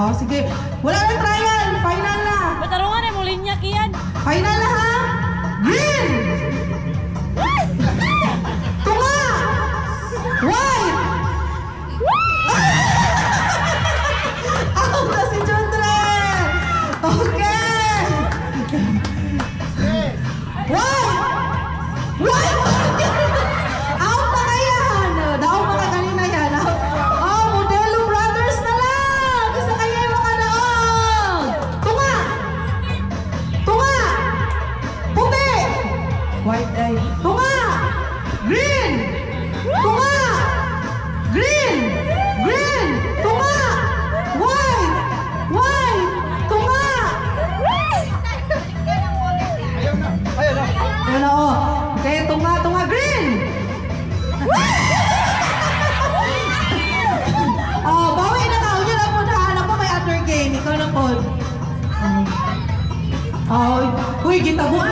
Oh, sige. Wala na trial. Final na. Batarungan ay mo linya kiyan. Final na ha. Green. Tunga. White. Out na si Jundren. Okay. White. White. Out na yan. Daog mga kanina yan. Oh, Modelo Brothers na lang. Isa kayo yung mga daog. Tunga. Tunga. Puti. White ay. Tunga. Green. Tunga. Green. Green. Tunga. White. White. Tunga. Ayun na, oh. Okay, tunga, tunga, green. Oh, bawi na ka. Unya na po na. Anak mo may other game. Ikaw na po. Oh, uy, gitabuan